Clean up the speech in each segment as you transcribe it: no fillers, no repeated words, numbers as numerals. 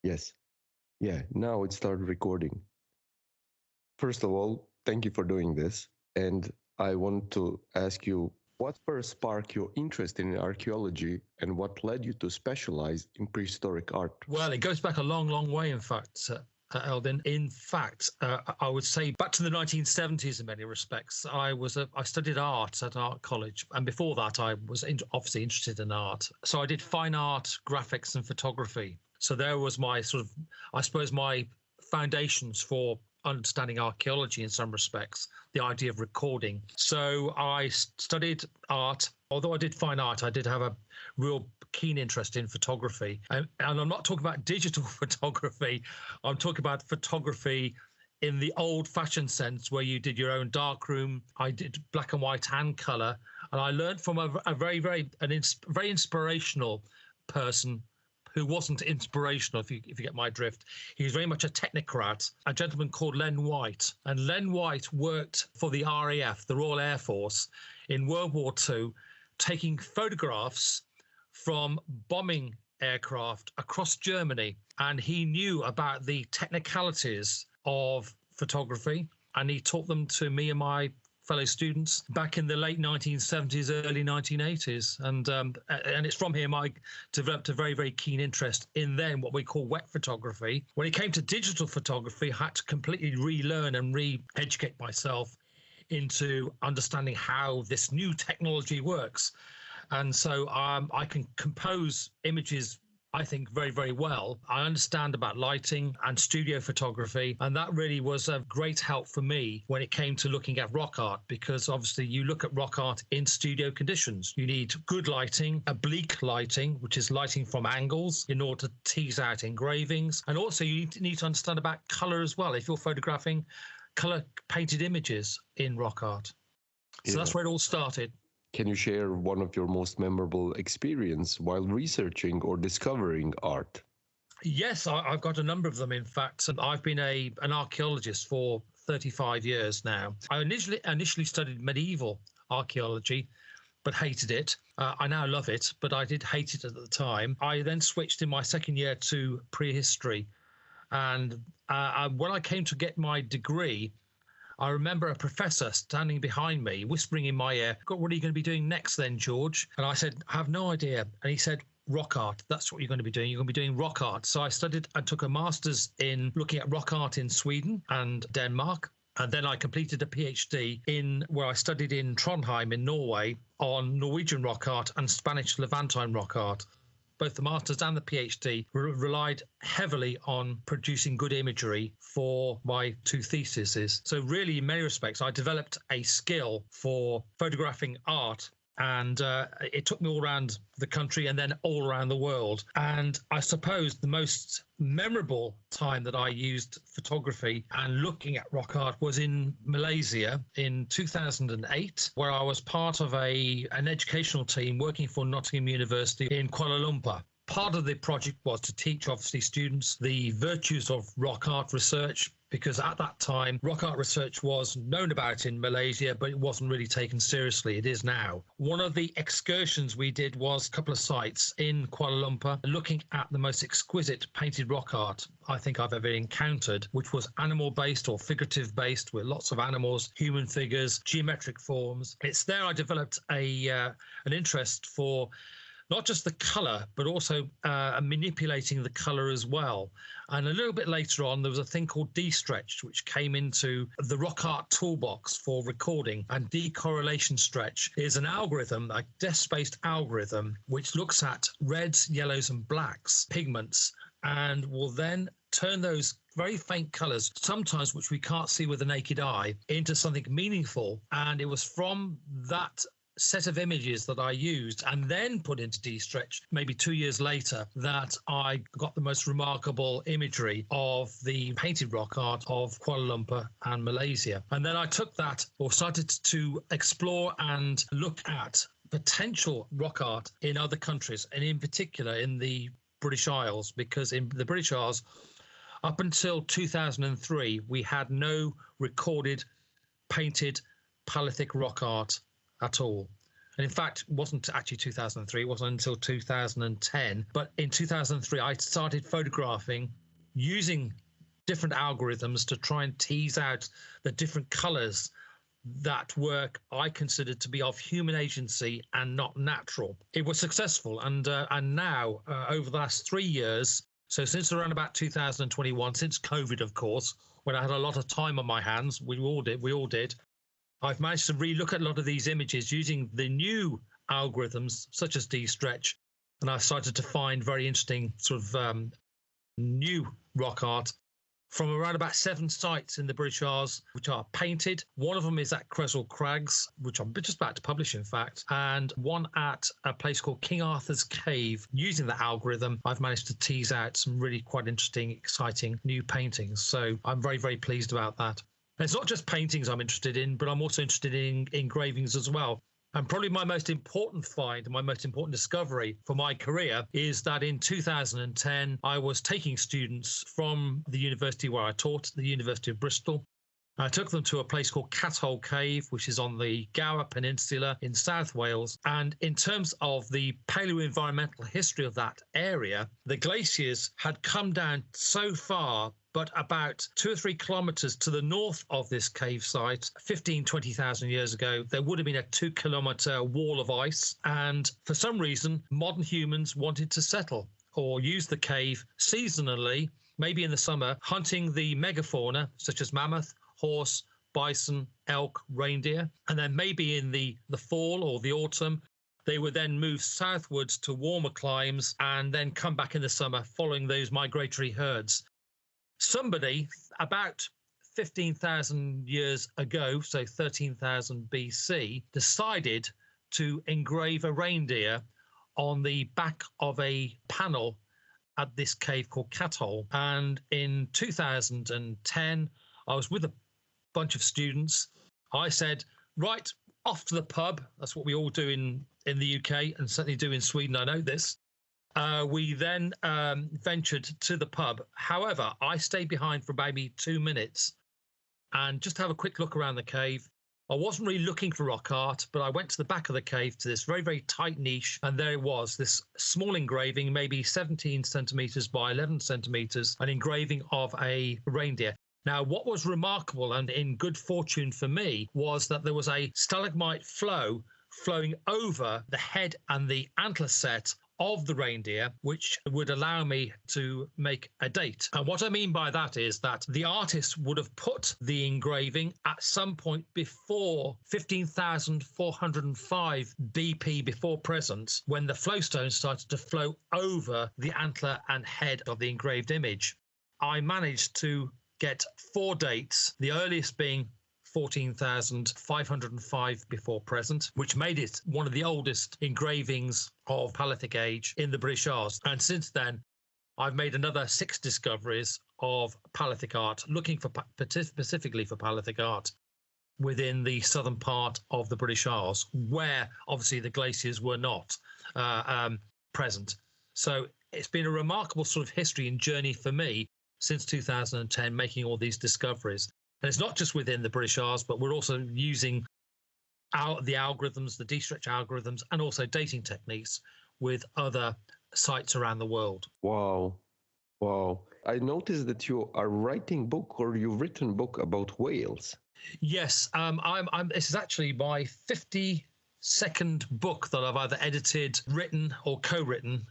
Yes. Yeah, now it started recording. First of all, thank you for doing this. And I want to ask you, what first sparked your interest in archaeology and what led you to specialize in prehistoric art? Well, it goes back a long, long way, in fact, Eldin. In fact, I would say back to the 1970s in many respects. I studied art at art college, and before that, I was obviously interested in art. So I did fine art, graphics, and photography. So there was my I suppose, my foundations for understanding archaeology in some respects, the idea of recording. So I studied art. Although I did fine art, I did have a real keen interest in photography. And I'm not talking about digital photography. I'm talking about photography in the old-fashioned sense, where you did your own darkroom. I did black and white and color. And I learned from a very inspirational person who wasn't inspirational, if you get my drift. He was very much a technocrat, a gentleman called Len White. And Len White worked for the RAF, the Royal Air Force, in World War II, taking photographs from bombing aircraft across Germany. And he knew about the technicalities of photography, and he taught them to me and my fellow students back in the late 1970s, early 1980s. And it's from him I developed a very keen interest in then what we call wet photography. When it came to digital photography, I had to completely relearn and re-educate myself into understanding how this new technology works. And so I can compose images, I think, very well. I understand about lighting and studio photography, and that really was a great help for me when it came to looking at rock art, because obviously you look at rock art in studio conditions. You need good lighting, oblique lighting, which is lighting from angles in order to tease out engravings. And also you need to understand about color as well, if you're photographing color painted images in rock art. So that's where it all started. Can you share one of your most memorable experience while researching or discovering art? Yes, I've got a number of them, in fact. And I've been an archaeologist for 35 years now. I initially studied medieval archaeology, but hated it. I now love it, but I did hate it at the time. I then switched in my second year to prehistory. And when I came to get my degree, I remember a professor standing behind me, whispering in my ear, "What are you going to be doing next then, George?" And I said, "I have no idea." And he said, "Rock art. That's what you're going to be doing. You're going to be doing rock art." So I took a master's in looking at rock art in Sweden and Denmark. And then I completed a PhD where I studied in Trondheim in Norway on Norwegian rock art and Spanish Levantine rock art. Both the master's and the PhD relied heavily on producing good imagery for my two theses. So really, in many respects, I developed a skill for photographing art. And it took me all around the country and then all around the world. And I suppose the most memorable time that I used photography and looking at rock art was in Malaysia in 2008, where I was part of an educational team working for Nottingham University in Kuala Lumpur. Part of the project was to teach, obviously, students the virtues of rock art research, because at that time, rock art research was known about in Malaysia, but it wasn't really taken seriously. It is now. One of the excursions we did was a couple of sites in Kuala Lumpur, looking at the most exquisite painted rock art I think I've ever encountered, which was animal-based or figurative-based, with lots of animals, human figures, geometric forms. It's there I developed an interest for not just the colour, but also manipulating the colour as well. And a little bit later on, there was a thing called D-Stretch, which came into the rock art toolbox for recording. And decorrelation stretch is an algorithm, a desk-based algorithm, which looks at reds, yellows and blacks pigments, and will then turn those very faint colours, sometimes which we can't see with the naked eye, into something meaningful. And it was from that set of images that I used and then put into D-Stretch maybe 2 years later that I got the most remarkable imagery of the painted rock art of Kuala Lumpur and Malaysia. And then I took that, or started to explore and look at potential rock art in other countries, and in particular in the British Isles, because in the British Isles, up until 2003, we had no recorded painted Palaeolithic rock art at all. And in fact, it wasn't actually 2003, it wasn't until 2010. But in 2003, I started photographing using different algorithms to try and tease out the different colors that work I considered to be of human agency and not natural. It was successful, and now over the last 3 years, so since around about 2021, since COVID, of course, when I had a lot of time on my hands, we all did. I've managed to relook at a lot of these images using the new algorithms such as D-Stretch, and I've started to find very interesting sort of new rock art from around about 7 sites in the British Isles, which are painted. One of them is at Creswell Crags, which I'm just about to publish, in fact, and one at a place called King Arthur's Cave. Using the algorithm, I've managed to tease out some really quite interesting, exciting new paintings. So I'm very, very pleased about that. And it's not just paintings I'm interested in, but I'm also interested in engravings as well. And probably my most important find, my most important discovery for my career is that in 2010, I was taking students from the university where I taught, the University of Bristol. I took them to a place called Cathole Cave, which is on the Gower Peninsula in South Wales. And in terms of the paleoenvironmental history of that area, the glaciers had come down so far, but about 2 or 3 kilometres to the north of this cave site, 20,000 years ago, there would have been a 2-kilometre wall of ice. And for some reason, modern humans wanted to settle or use the cave seasonally, maybe in the summer, hunting the megafauna, such as mammoth, horse, bison, elk, reindeer. And then maybe in the fall or the autumn, they would then move southwards to warmer climes and then come back in the summer following those migratory herds. Somebody about 15,000 years ago, so 13,000 BC, decided to engrave a reindeer on the back of a panel at this cave called Cathole. And in 2010, I was with a bunch of students. I said, right, off to the pub. That's what we all do in the UK and certainly do in Sweden. I know this. We then ventured to the pub. However, I stayed behind for maybe 2 minutes and just have a quick look around the cave. I wasn't really looking for rock art, but I went to the back of the cave to this very, very tight niche. And there it was, this small engraving, maybe 17 centimetres by 11 centimetres, an engraving of a reindeer. Now, what was remarkable and in good fortune for me was that there was a stalagmite flowing over the head and the antler set of the reindeer, which would allow me to make a date. And what I mean by that is that the artist would have put the engraving at some point before 15,405 BP before present, when the flowstone started to flow over the antler and head of the engraved image. I managed to get 4 dates, the earliest being 14,505 before present, which made it one of the oldest engravings of Paleolithic age in the British Isles. And since then, I've made another 6 discoveries of Paleolithic art, looking for specifically for Paleolithic art within the southern part of the British Isles, where obviously the glaciers were not present. So it's been a remarkable sort of history and journey for me since 2010, making all these discoveries. And it's not just within the British Isles, but we're also using the algorithms, the D-Stretch algorithms, and also dating techniques with other sites around the world. Wow. Wow. I noticed that you are writing book, or you've written a book about whales. Yes. This is actually my 52nd book that I've either edited, written, or co-written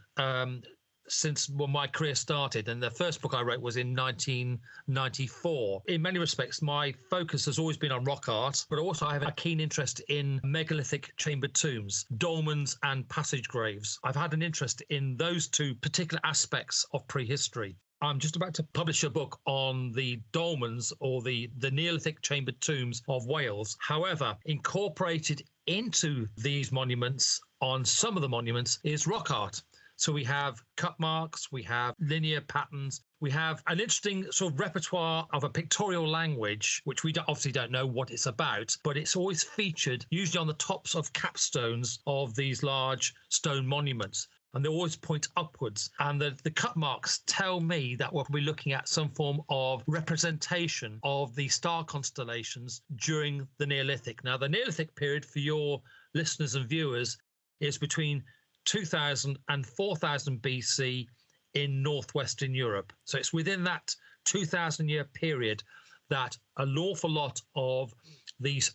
since my career started. And the first book I wrote was in 1994. In many respects, my focus has always been on rock art, but also I have a keen interest in megalithic chambered tombs, dolmens and passage graves. I've had an interest in those 2 particular aspects of prehistory. I'm just about to publish a book on the dolmens, or the Neolithic chambered tombs of Wales. However, incorporated into these monuments, on some of the monuments, is rock art. So we have cut marks, we have linear patterns, we have an interesting sort of repertoire of a pictorial language, which we obviously don't know what it's about, but it's always featured, usually on the tops of capstones of these large stone monuments. and they always point upwards. And the cut marks tell me that we'll be looking at some form of representation of the star constellations during the Neolithic. Now, the Neolithic period, for your listeners and viewers, is between 2000 and 4000 BC in northwestern Europe. So it's within that 2000-year period that an awful lot of these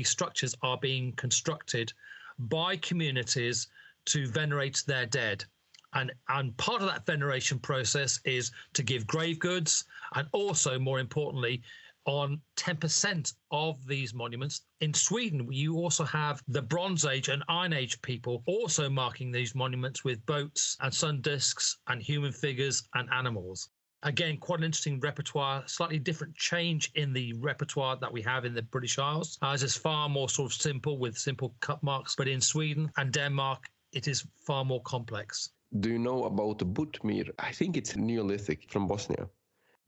structures are being constructed by communities to venerate their dead. And part of that veneration process is to give grave goods, and also, more importantly, on 10% of these monuments. In Sweden, you also have the Bronze Age and Iron Age people also marking these monuments with boats and sun discs and human figures and animals. Again, quite an interesting repertoire, slightly different change in the repertoire that we have in the British Isles. Ours is far more sort of simple with simple cut marks, but in Sweden and Denmark, it is far more complex. Do you know about Butmir? I think it's Neolithic from Bosnia.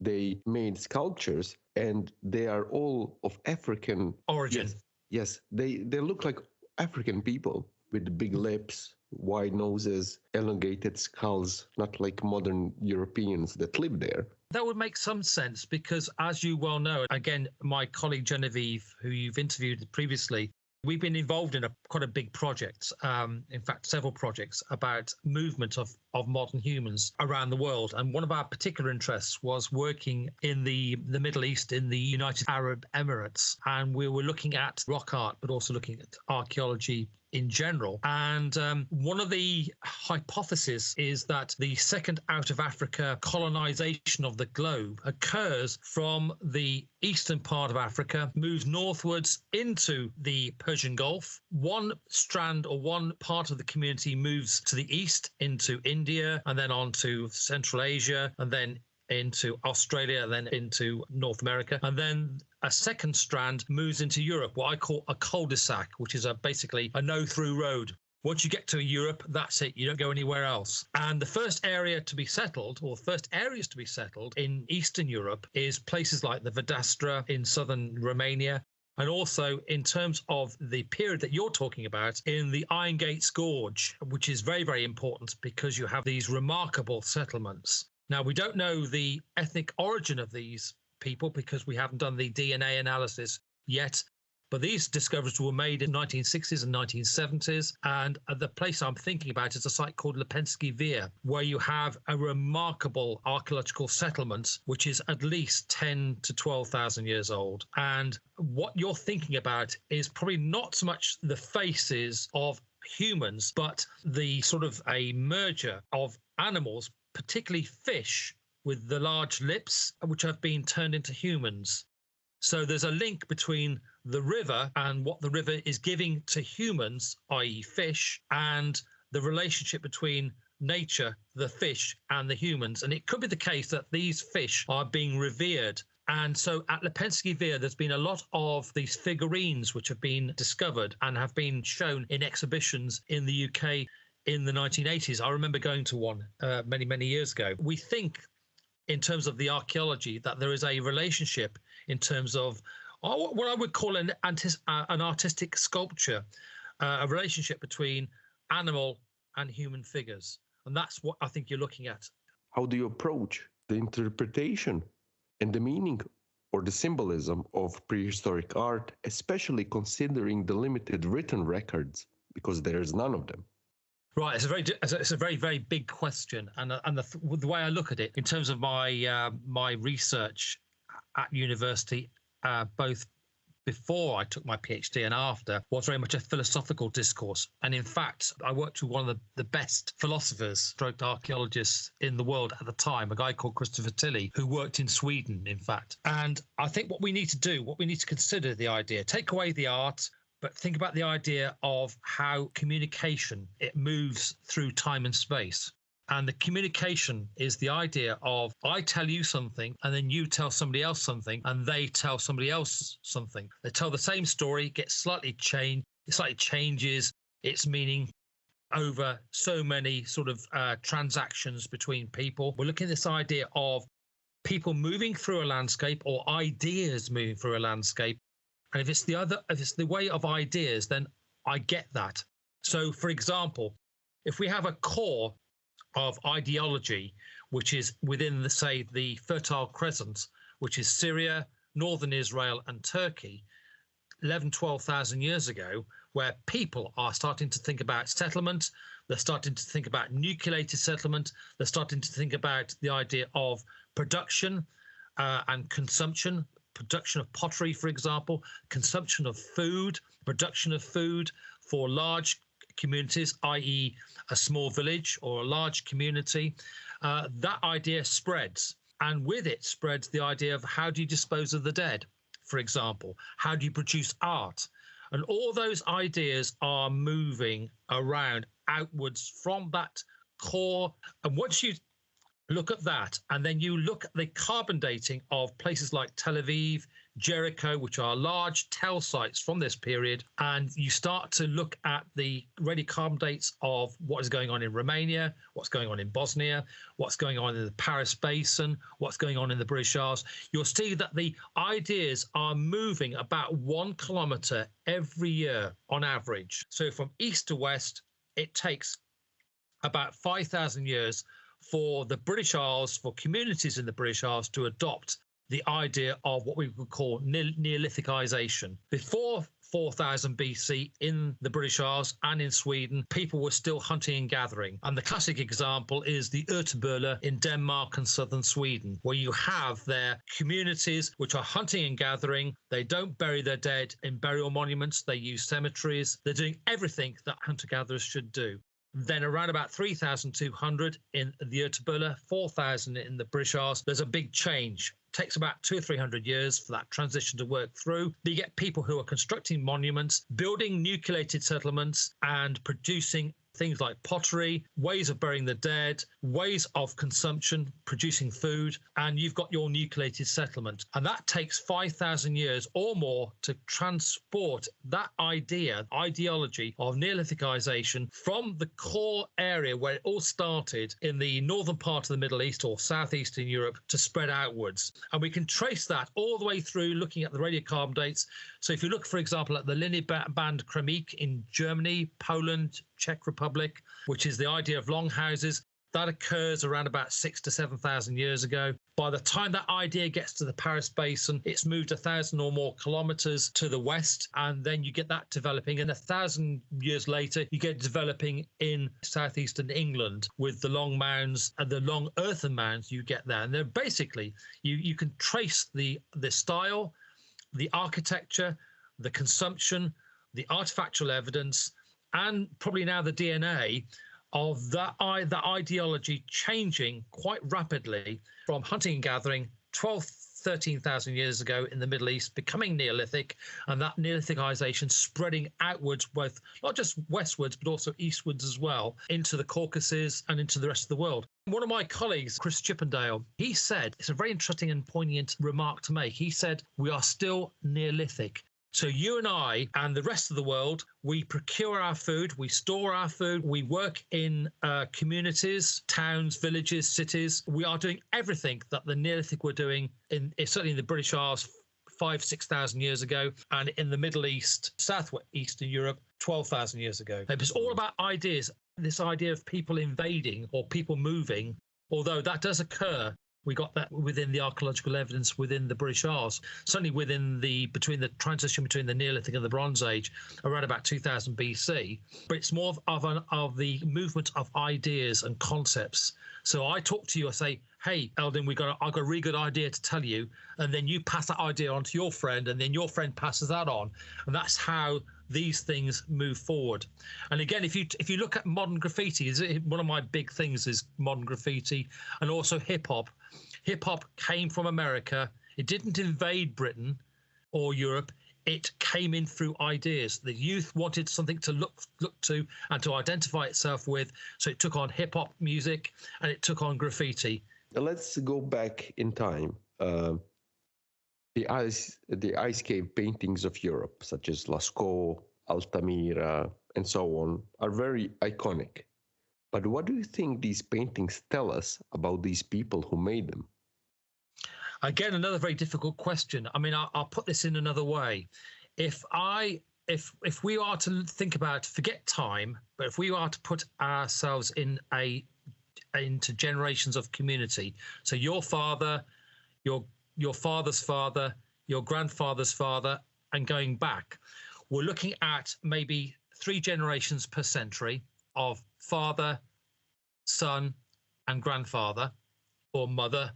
They made sculptures and they are all of African origin. Yes, they look like African people with big lips, wide noses, elongated skulls, not like modern Europeans that live there. That would make some sense because, as you well know, again, my colleague Genevieve, who you've interviewed previously, we've been involved in quite a big project, in fact, several projects about movement of modern humans around the world. And one of our particular interests was working in the Middle East, in the United Arab Emirates. And we were looking at rock art, but also looking at archaeology in general. And one of the hypotheses is that the second out of Africa colonization of the globe occurs from the eastern part of Africa, moves northwards into the Persian Gulf. One strand or one part of the community moves to the east into India, and then on to Central Asia, and then into Australia, and then into North America. And then a second strand moves into Europe, what I call a cul-de-sac, which is basically a no-through road. Once you get to Europe, that's it. You don't go anywhere else. And the first area to be settled, or first areas to be settled in Eastern Europe, is places like the Vedastra in southern Romania, and also in terms of the period that you're talking about in the Iron Gates Gorge, which is very, very important because you have these remarkable settlements. Now, we don't know the ethnic origin of these people because we haven't done the DNA analysis yet, but these discoveries were made in the 1960s and 1970s. And the place I'm thinking about is a site called Lepenski Vir, where you have a remarkable archaeological settlement, which is at least 10 to 12,000 years old. And what you're thinking about is probably not so much the faces of humans, but the sort of a merger of animals, particularly fish with the large lips, which have been turned into humans. So there's a link between the river and what the river is giving to humans, i.e. fish, and the relationship between nature, the fish, and the humans. And it could be the case that these fish are being revered. And so at Lepenski Vir, there's been a lot of these figurines which have been discovered and have been shown in exhibitions in the UK in the 1980s. I remember going to one many, many years ago. We think in terms of the archaeology that there is a relationship in terms of what I would call an artistic sculpture, a relationship between animal and human figures. And that's what I think you're looking at. How do you approach the interpretation and the meaning or the symbolism of prehistoric art, especially considering the limited written records, because there's none of them? Right, it's a very, very big question, and the way I look at it in terms of my research at university, both before I took my PhD and after, was very much a philosophical discourse. And in fact, I worked with one of the best philosophers, stroke archaeologists in the world at the time, a guy called Christopher Tilley, who worked in Sweden, in fact. And I think what we need to consider the idea, take away the art, but think about the idea of how communication, it moves through time and space. And the communication is the idea of I tell you something and then you tell somebody else something and they tell somebody else something. They tell the same story, gets slightly changed, it slightly changes its meaning over so many sort of transactions between people. We're looking at this idea of people moving through a landscape or ideas moving through a landscape. And if it's the way of ideas, then I get that. So, for example, if we have a core of ideology, which is within the, say, the Fertile Crescent, which is Syria, northern Israel and Turkey, 11, 12,000 years ago, where people are starting to think about settlement, they're starting to think about nucleated settlement, they're starting to think about the idea of production and consumption, production of pottery, for example, consumption of food, production of food for large communities, i.e. a small village or a large community. That idea spreads, and with it spreads the idea of how do you dispose of the dead, for example, how do you produce art? And all those ideas are moving around outwards from that core. And once you look at that, and then you look at the carbon dating of places like Tel Aviv, Jericho, which are large tell sites from this period, and you start to look at the radiocarbon dates of what is going on in Romania, what's going on in Bosnia, what's going on in the Paris Basin, what's going on in the British Isles, you'll see that the ideas are moving about 1 kilometre every year on average. So from east to west, it takes about 5,000 years for the British Isles, for communities in the British Isles to adopt the idea of what we would call Neolithicization. Before 4000 BC in the British Isles and in Sweden, people were still hunting and gathering. And the classic example is the Erteböle in Denmark and southern Sweden, where you have their communities which are hunting and gathering. They don't bury their dead in burial monuments. They use cemeteries. They're doing everything that hunter-gatherers should do. Then around about 3,200 in the Erteböle, 4,000 in the British Isles, there's a big change. It takes about 200 or 300 years for that transition to work through. You get people who are constructing monuments, building nucleated settlements and producing things like pottery, ways of burying the dead, ways of consumption, producing food, and you've got your nucleated settlement. And that takes 5,000 years or more to transport that ideology of Neolithicization from the core area where it all started in the northern part of the Middle East or southeastern Europe to spread outwards. And we can trace that all the way through looking at the radiocarbon dates. So if you look, for example, at the linear band Kremik in Germany, Poland, Czech Republic, which is the idea of longhouses, that occurs around about 6,000 to 7,000 years ago. By the time that idea gets to the Paris Basin, it's moved 1,000 or more kilometers to the west, and then you get that developing. And 1,000 years later, you get developing in southeastern England with the long mounds and the long earthen mounds you get there. And they're basically, you can trace the style, the architecture, the consumption, the artifactual evidence, and probably now the DNA of that ideology changing quite rapidly from hunting and gathering 13,000 years ago in the Middle East, becoming Neolithic, and that Neolithicization spreading outwards, both not just westwards, but also eastwards as well, into the Caucasus and into the rest of the world. One of my colleagues, Chris Chippendale, he said, it's a very interesting and poignant remark to make. He said, we are still Neolithic. So you and I and the rest of the world, we procure our food, we store our food, we work in communities, towns, villages, cities. We are doing everything that the Neolithic were doing, certainly in the British Isles 5,000 to 6,000 years ago, and in the Middle East, southeastern Europe, 12,000 years ago. It was all about ideas, this idea of people invading or people moving, although that does occur. We got that within the archaeological evidence within the British Isles, certainly within the transition between the Neolithic and the Bronze Age, around about 2000 BC. But it's more of the movement of ideas and concepts. So I talk to you, I say, hey, Eldin, I've got a really good idea to tell you, and then you pass that idea on to your friend, and then your friend passes that on, and that's how these things move forward. And again, if you look at modern graffiti, one of my big things is modern graffiti and also hip hop. Hip hop came from America. It didn't invade Britain or Europe. It came in through ideas. The youth wanted something to look to and to identify itself with. So it took on hip hop music and it took on graffiti. Let's go back in time. The ice cave paintings of Europe, such as Lascaux, Altamira, and so on, are very iconic. But what do you think these paintings tell us about these people who made them? Again, another very difficult question. I mean, I'll put this in another way. If I if we are to think about, forget time, but if we are to put ourselves into generations of community, so your father, your father's father, your grandfather's father, and going back, we're looking at maybe 3 generations per century of father, son, and grandfather, or mother,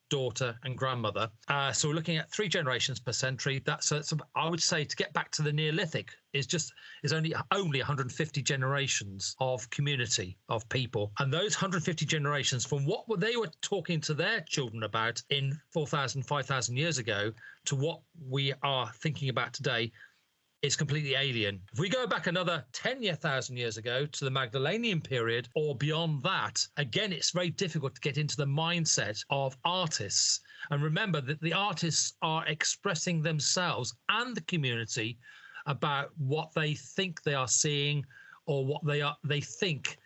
daughter, and grandmother. So we're looking at 3 generations per century. That's I would say, to get back to the Neolithic is only 150 generations of community of people, and those 150 generations from what they were talking to their children about in 4,000, 5,000 years ago to what we are thinking about today is completely alien. If we go back another 10,000 years ago to the Magdalenian period or beyond that, again, it's very difficult to get into the mindset of artists. And remember that the artists are expressing themselves and the community about what they think they are seeing, or what they think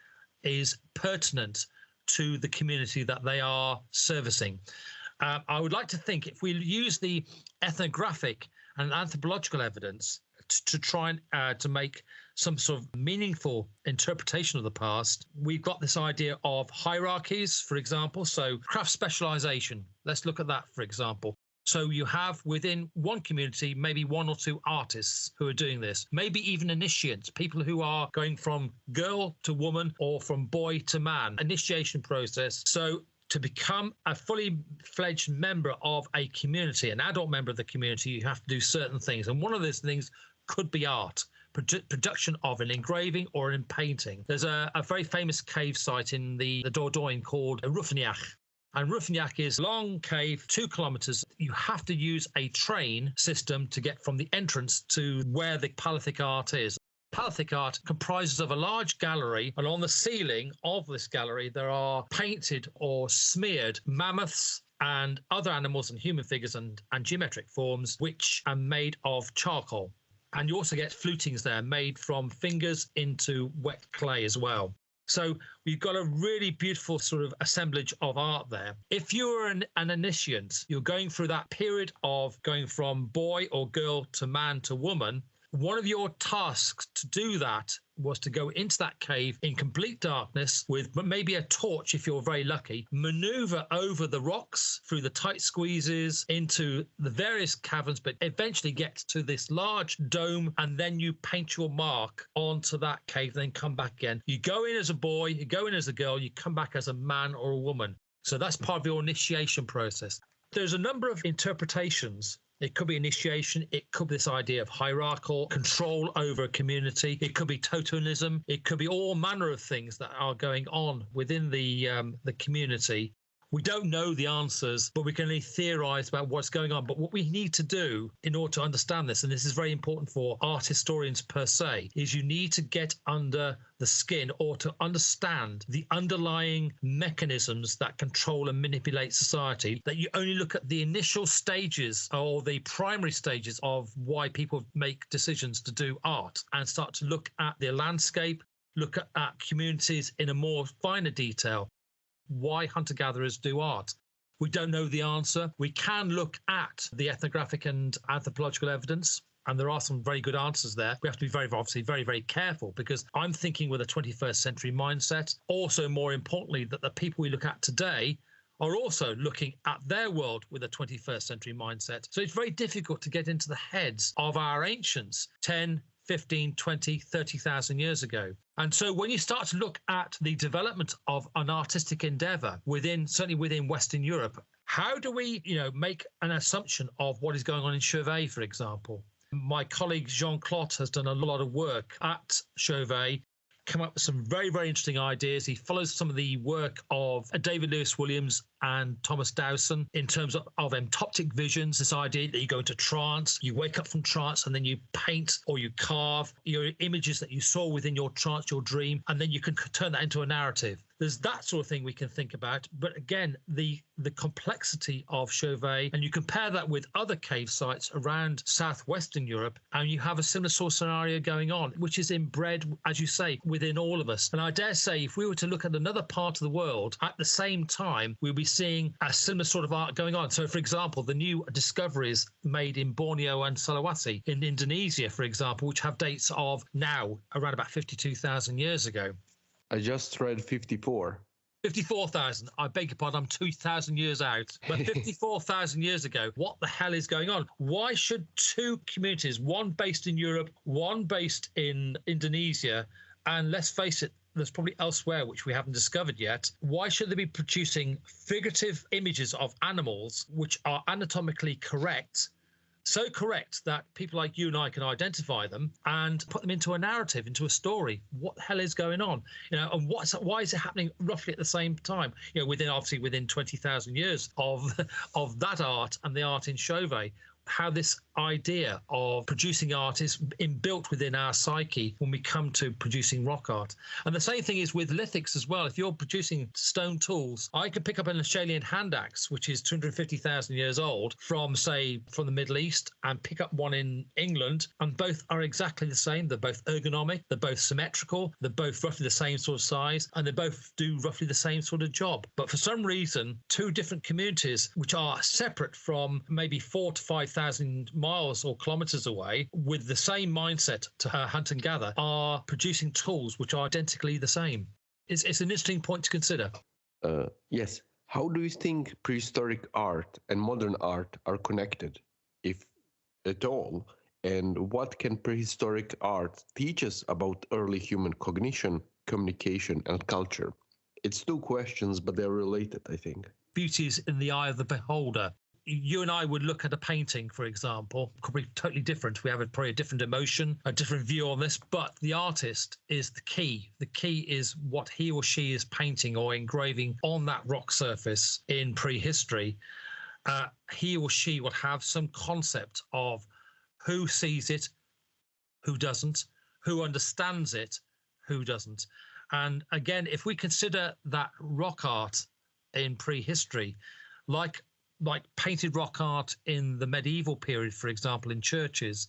is pertinent to the community that they are servicing. I would like to think, if we use the ethnographic and anthropological evidence to try and to make some sort of meaningful interpretation of the past, we've got this idea of hierarchies, for example. So craft specialization, let's look at that, for example. So you have within one community maybe 1 or 2 artists who are doing this, maybe even initiates, people who are going from girl to woman or from boy to man, initiation process. So to become a fully fledged member of a community, an adult member of the community, you have to do certain things. And one of those things could be art, production of an engraving or in painting. There's a very famous cave site in the Dordogne called Ruffiniach. And Ruffiniach is a long cave, 2 kilometers. You have to use a train system to get from the entrance to where the Palaeolithic art is. Palaeolithic art comprises of a large gallery, and on the ceiling of this gallery there are painted or smeared mammoths and other animals and human figures and geometric forms, which are made of charcoal. And you also get flutings there made from fingers into wet clay as well. So we've got a really beautiful sort of assemblage of art there. If you're an initiate, you're going through that period of going from boy or girl to man to woman. One of your tasks to do that was to go into that cave in complete darkness with maybe a torch if you're very lucky, maneuver over the rocks through the tight squeezes into the various caverns, but eventually get to this large dome, and then you paint your mark onto that cave, then come back again. You go in as a boy, you go in as a girl, you come back as a man or a woman. So that's part of your initiation process. There's a number of interpretations. It could be initiation. It could be this idea of hierarchical control over a community. It could be totemism. It could be all manner of things that are going on within the community. We don't know the answers, but we can only theorize about what's going on. But what we need to do in order to understand this, and this is very important for art historians per se, is you need to get under the skin or to understand the underlying mechanisms that control and manipulate society, that you only look at the initial stages or the primary stages of why people make decisions to do art, and start to look at the landscape, look at communities in a more finer detail. Why hunter-gatherers do art. We don't know the answer. We can look at the ethnographic and anthropological evidence, and there are some very good answers there. We have to be obviously very, very careful, because I'm thinking with a 21st century mindset. Also, more importantly, that the people we look at today are also looking at their world with a 21st century mindset. So it's very difficult to get into the heads of our ancients 10, 15, 20, 30,000 years ago. And so when you start to look at the development of an artistic endeavor certainly within Western Europe, how do we, make an assumption of what is going on in Chauvet, for example? My colleague Jean-Claude has done a lot of work at Chauvet, come up with some very, very interesting ideas. He follows some of the work of David Lewis Williams and Thomas Dowson in terms of emptoptic visions, this idea that you go into trance, you wake up from trance, and then you paint or you carve your images that you saw within your trance, your dream, and then you can turn that into a narrative. there's that sort of thing we can think about. But again, the complexity of Chauvet, and you compare that with other cave sites around southwestern Europe, and you have a similar sort of scenario going on, which is inbred, as you say, within all of us. And I dare say, if we were to look at another part of the world at the same time, we'll be seeing a similar sort of art going on. So, for example, the new discoveries made in Borneo and Sulawesi in Indonesia, for example, which have dates of now around about 52,000 years ago. I just read 54. 54,000. I beg your pardon, I'm 2,000 years out. But 54,000 years ago, what the hell is going on? Why should two communities, one based in Europe, one based in Indonesia, and let's face it, there's probably elsewhere which we haven't discovered yet, why should they be producing figurative images of animals which are anatomically correct, so correct that people like you and I can identify them and put them into a narrative, into a story? What the hell is going on? And why is it happening roughly at the same time? Within 20,000 years of that art and the art in Chauvet. How this idea of producing art is inbuilt within our psyche when we come to producing rock art. And the same thing is with lithics as well. If you're producing stone tools, I could pick up an Australian hand axe, which is 250,000 years old, from the Middle East, and pick up one in England, and both are exactly the same. They're both ergonomic, they're both symmetrical, they're both roughly the same sort of size, and they both do roughly the same sort of job. But for some reason, two different communities, which are separate from maybe 4,000 to 5,000 miles or kilometers away, with the same mindset to hunt and gather, are producing tools which are identically the same. It's an interesting point to consider. Yes. How do you think prehistoric art and modern art are connected, if at all? And what can prehistoric art teach us about early human cognition, communication, and culture? It's two questions, but they're related, I think. Beauty is in the eye of the beholder. You and I would look at a painting, for example, could be totally different. We have probably a different emotion, a different view on this, but the artist is the key. The key is what he or she is painting or engraving on that rock surface in prehistory. He or she will have some concept of who sees it, who doesn't, who understands it, who doesn't. And again, if we consider that rock art in prehistory, like painted rock art in the medieval period, for example, in churches,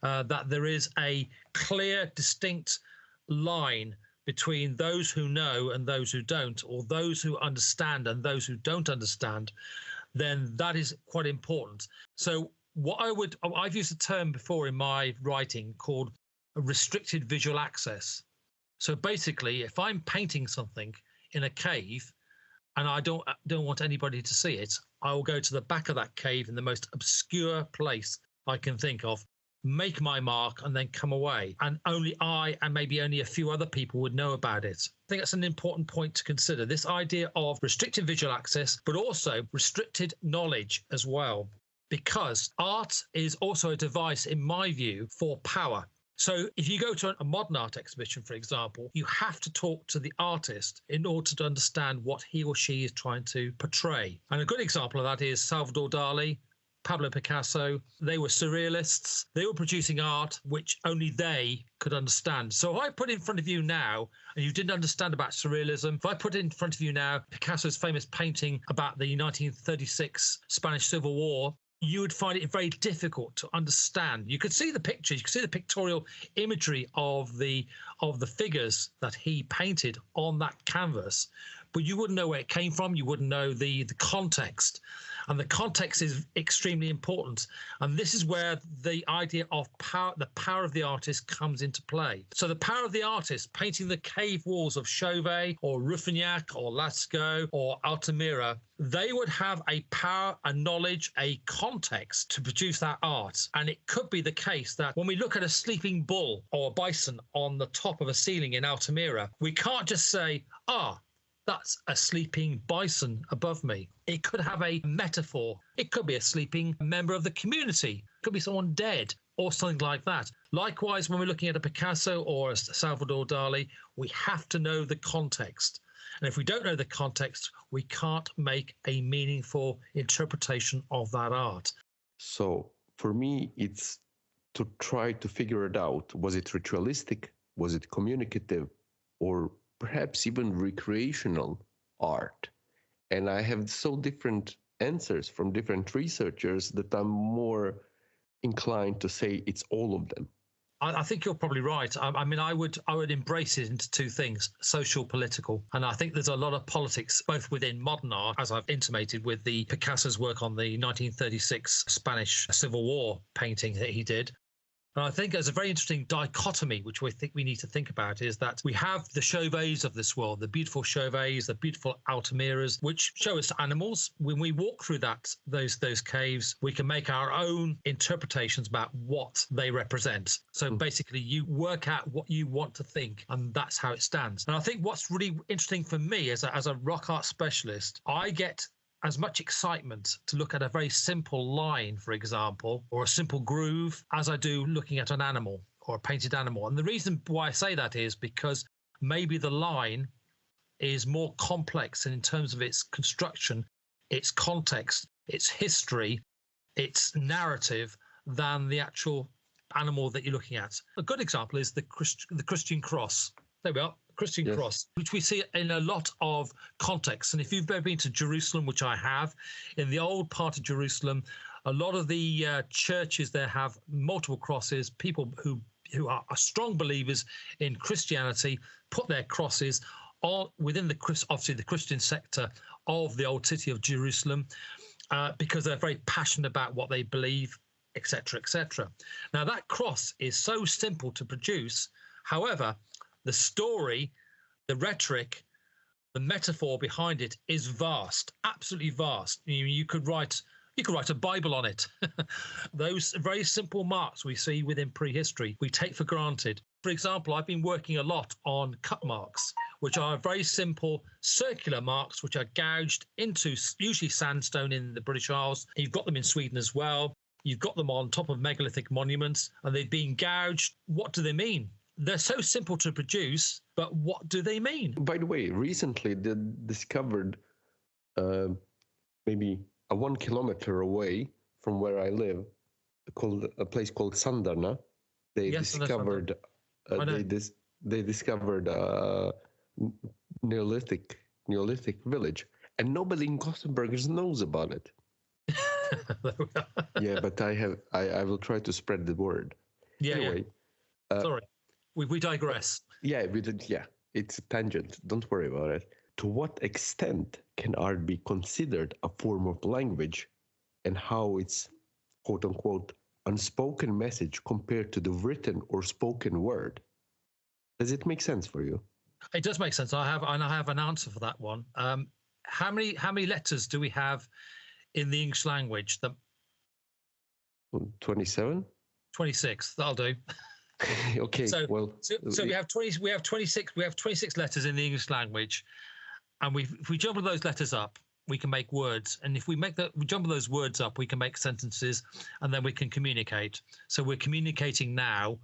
that there is a clear, distinct line between those who know and those who don't, or those who understand and those who don't understand, then that is quite important. So I've used a term before in my writing called restricted visual access. So basically, if I'm painting something in a cave and I don't want anybody to see it, I will go to the back of that cave in the most obscure place I can think of, make my mark, and then come away. And only I and maybe only a few other people would know about it. I think that's an important point to consider, this idea of restricted visual access, but also restricted knowledge as well, because art is also a device, in my view, for power. So if you go to a modern art exhibition, for example, you have to talk to the artist in order to understand what he or she is trying to portray. And a good example of that is Salvador Dali, Pablo Picasso. They were surrealists. They were producing art which only they could understand. So if I put in front of you now, and you didn't understand about surrealism, if I put in front of you now Picasso's famous painting about the 1936 Spanish Civil War, you would find it very difficult to understand. You could see the pictures, you could see the pictorial imagery of the figures that he painted on that canvas, but you wouldn't know where it came from. You wouldn't know the context. And the context is extremely important. And this is where the idea of power, the power of the artist, comes into play. So the power of the artist painting the cave walls of Chauvet or Ruffignac or Lascaux or Altamira, they would have a power, a knowledge, a context to produce that art. And it could be the case that when we look at a sleeping bull or a bison on the top of a ceiling in Altamira, we can't just say, that's a sleeping bison above me. It could have a metaphor. It could be a sleeping member of the community. It could be someone dead or something like that. Likewise, when we're looking at a Picasso or a Salvador Dali, we have to know the context. And if we don't know the context, we can't make a meaningful interpretation of that art. So for me, it's to try to figure it out. Was it ritualistic? Was it communicative? Or perhaps even recreational art. And I have so different answers from different researchers that I'm more inclined to say it's all of them. I think you're probably right. I mean, I would embrace it into two things: social, political. And I think there's a lot of politics both within modern art, as I've intimated with the Picasso's work on the 1936 Spanish Civil War painting that he did. And I think there's a very interesting dichotomy, which we think we need to think about, is that we have the Chauvets of this world, the beautiful Chauvets, the beautiful Altamiras, which show us animals. When we walk through those caves, we can make our own interpretations about what they represent. So basically, you work out what you want to think, and that's how it stands. And I think what's really interesting for me as a rock art specialist, I get as much excitement to look at a very simple line, for example, or a simple groove, as I do looking at an animal or a painted animal. And the reason why I say that is because maybe the line is more complex in terms of its construction, its context, its history, its narrative than the actual animal that you're looking at. A good example is the Christian cross. There we are. Christian cross, which we see in a lot of contexts. And if you've ever been to Jerusalem, which I have, in the old part of Jerusalem, a lot of the churches there have multiple crosses. People who are strong believers in Christianity put their crosses all within obviously the Christian sector of the old city of Jerusalem, because they're very passionate about what they believe, etc., etc. Now, that cross is so simple to produce. However, the story, the rhetoric, the metaphor behind it is vast, absolutely vast. You could write a Bible on it. Those very simple marks we see within prehistory, we take for granted. For example, I've been working a lot on cut marks, which are very simple circular marks, which are gouged into usually sandstone in the British Isles. You've got them in Sweden as well. You've got them on top of megalithic monuments, and they've been gouged. What do they mean? They're so simple to produce, but what do they mean? By the way, recently they discovered maybe 1 kilometer away from where I live, a place called Sandarna. They discovered they discovered Neolithic village, and nobody in Gothenburg knows about it. Yeah, but I will try to spread the word. Yeah. Anyway, sorry. We digress. Yeah, it's a tangent. Don't worry about it. To what extent can art be considered a form of language, and how its quote unquote unspoken message compared to the written or spoken word? Does it make sense for you? It does make sense. I have an answer for that one. How many letters do we have in the English language? 27? 26. That'll do. Okay. So we have 26 letters in the English language, and if we jumble those letters up, we can make words. And if we jumble those words up, we can make sentences, and then we can communicate. So we're communicating now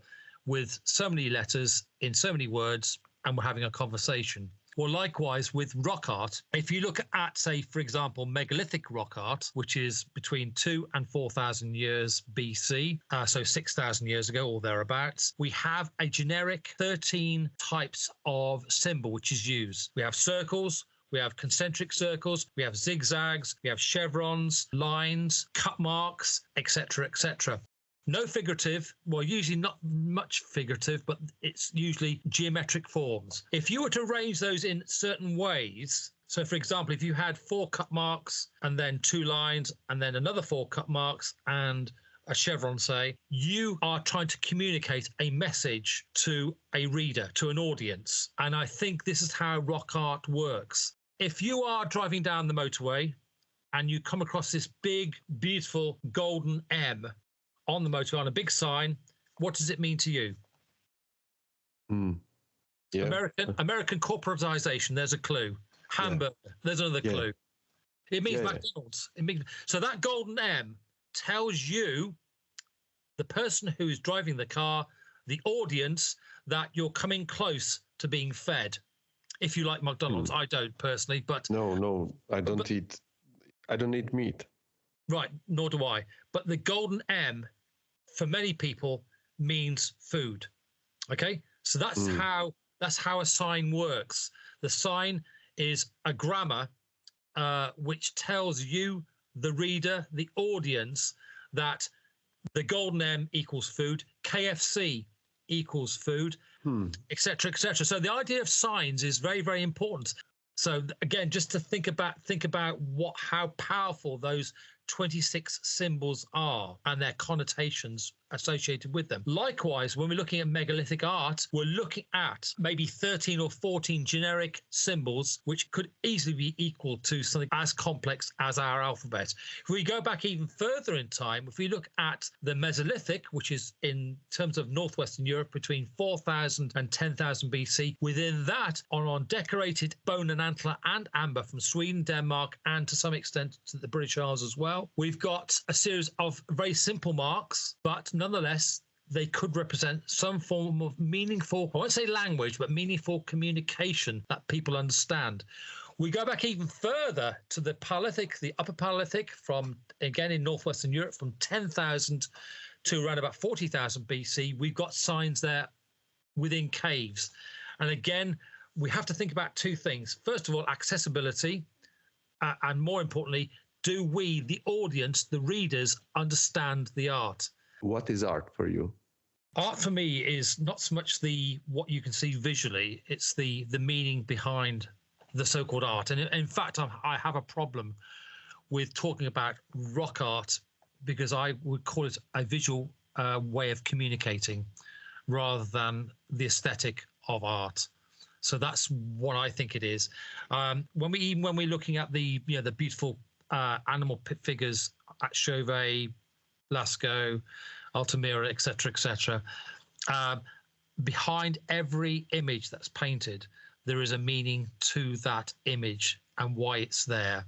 with so many letters in so many words, and we're having a conversation. Well, likewise with rock art, if you look at, say, for example, megalithic rock art, which is between 2,000 and 4,000 years BC, so 6,000 years ago or thereabouts, we have a generic 13 types of symbol which is used. We have circles, we have concentric circles, we have zigzags, we have chevrons, lines, cut marks, etc., etc. No figurative, well, usually not much figurative, but it's usually geometric forms. If you were to arrange those in certain ways, so for example, if you had 4 cut marks and then 2 lines and then another 4 cut marks and a chevron, say, you are trying to communicate a message to a reader, to an audience. And I think this is how rock art works. If you are driving down the motorway and you come across this big, beautiful golden M on the motorway on a big sign, what does it mean to you? Yeah. American corporatization, there's a clue. Hamburger, there's another clue. It means McDonald's. So that golden M tells you, the person who is driving the car, the audience, that you're coming close to being fed. If you like McDonald's, I don't personally, but no, I don't eat meat. Right, nor do I. But the golden M, for many people, means food. Okay, so that's how That's how a sign works. The sign is a grammar which tells you, the reader, the audience, that the golden M equals food, KFC equals food, etc., etc. So the idea of signs is very, very important. So again, just to think about how powerful those 26 symbols are and their connotations associated with them. Likewise, when we're looking at megalithic art, we're looking at maybe 13 or 14 generic symbols, which could easily be equal to something as complex as our alphabet. If we go back even further in time, if we look at the Mesolithic, which is in terms of northwestern Europe between 4,000 and 10,000 BC, within that on decorated bone and antler and amber from Sweden, Denmark, and to some extent to the British Isles as well. We've got a series of very simple marks, but nonetheless, they could represent some form of meaningful, I won't say language, but meaningful communication that people understand. We go back even further to the Paleolithic, the Upper Paleolithic, from, again, in northwestern Europe, from 10,000 to around about 40,000 BC. We've got signs there within caves. And again, we have to think about two things. First of all, accessibility, and more importantly, do we, the audience, the readers, understand the art? What is art for you? Art for me is not so much what you can see visually, it's the meaning behind the so-called art. And in fact, I have a problem with talking about rock art, because I would call it a visual way of communicating rather than the aesthetic of art. So that's what I think it is. When we're looking at the beautiful animal figures at Chauvet, Lascaux, Altamira, etc., behind every image that's painted, there is a meaning to that image and why it's there,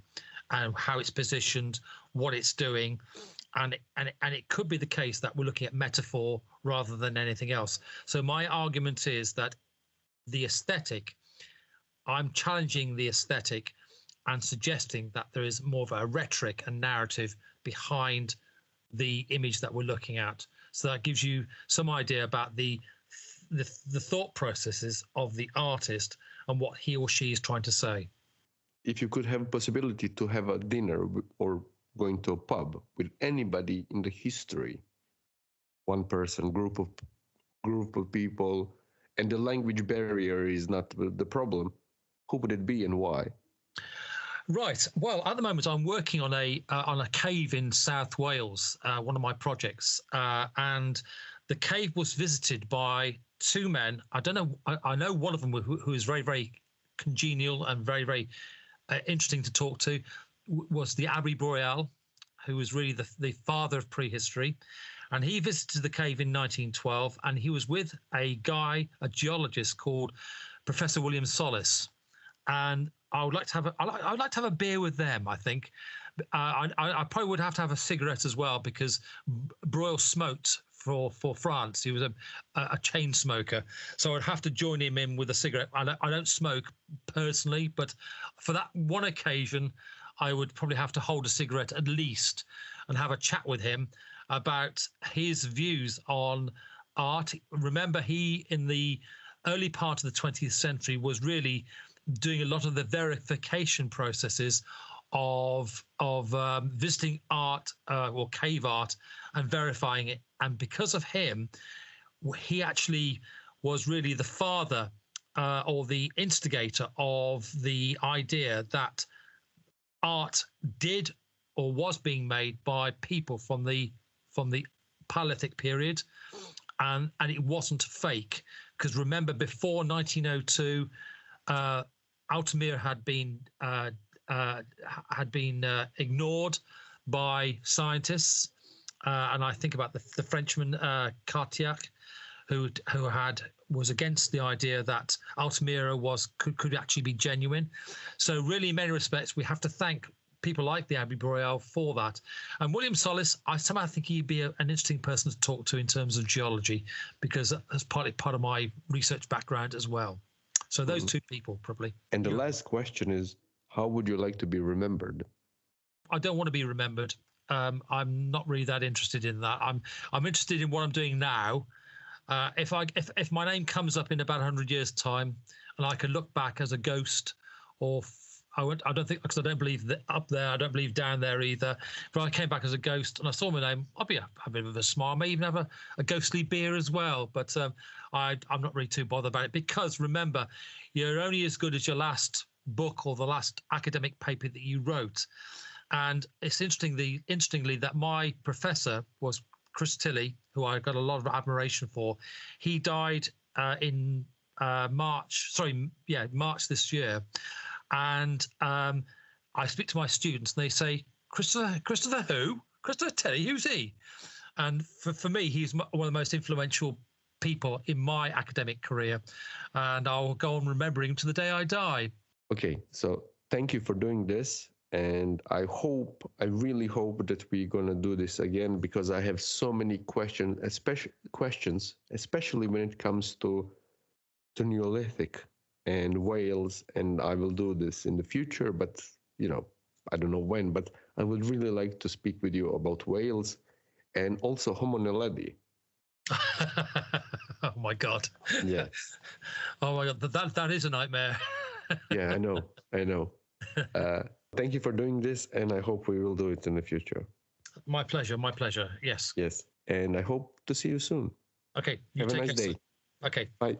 and how it's positioned, what it's doing, and it could be the case that we're looking at metaphor rather than anything else. So my argument is that the aesthetic, I'm challenging the aesthetic and suggesting that there is more of a rhetoric and narrative behind the image that we're looking at. So that gives you some idea about the thought processes of the artist and what he or she is trying to say. If you could have a possibility to have a dinner or going to a pub with anybody in the history, one person, group of people, and the language barrier is not the problem, who would it be and why? Right. Well, at the moment, I'm working on a cave in South Wales, one of my projects, and the cave was visited by two men. I don't know. I know one of them who is very, very congenial and very, very interesting to talk to, was the Abbe Boreal, who was really the father of prehistory. And he visited the cave in 1912, and he was with a geologist called Professor William Solis. And I would like to have a beer with them, I think. I probably would have to have a cigarette as well, because Broyle smoked for France. He was a chain smoker, so I'd have to join him in with a cigarette. I don't smoke personally, but for that one occasion, I would probably have to hold a cigarette at least and have a chat with him about his views on art. Remember, he, in the early part of the 20th century, was really doing a lot of the verification processes of visiting art or cave art and verifying it. And because of him, he actually was really the father or the instigator of the idea that art did or was being made by people from the Paleolithic period, and it wasn't fake. Because remember, before 1902, Altamira had been ignored by scientists, and I think about the Frenchman Cartier, who was against the idea that Altamira could actually be genuine. So really, in many respects, we have to thank people like the Abbe Boreal for that. And William Solis, I somehow think he'd be an interesting person to talk to in terms of geology, because that's partly part of my research background as well. So those two people, probably. And the last question is, how would you like to be remembered? I don't want to be remembered. I'm not really that interested in that. I'm interested in what I'm doing now, If my name comes up in about 100 years' time, and I can look back as a ghost, or I don't think, because I don't believe that up there, I don't believe down there either. But I came back as a ghost and I saw my name, I'll be a bit of a smile. I may even have a ghostly beer as well. But I'm not really too bothered about it, because remember, you're only as good as your last book or the last academic paper that you wrote. And it's interestingly that my professor was Chris Tilley, who I got a lot of admiration for. He died in March this year. And I speak to my students and they say, Christopher who? Christopher Tilley, who's he? And for me, he's one of the most influential people in my academic career. And I'll go on remembering him to the day I die. Okay, so thank you for doing this. And I really hope that we're going to do this again, because I have so many questions, especially when it comes to Neolithic and Wales, and I will do this in the future, but I don't know when, but I would really like to speak with you about Wales and also Homo naledi. Oh my God. Yeah. Oh my God, that is a nightmare. Yeah, I know. Thank you for doing this, and I hope we will do it in the future. My pleasure. Yes. Yes, and I hope to see you soon. Okay. Have a nice day. Okay. Bye.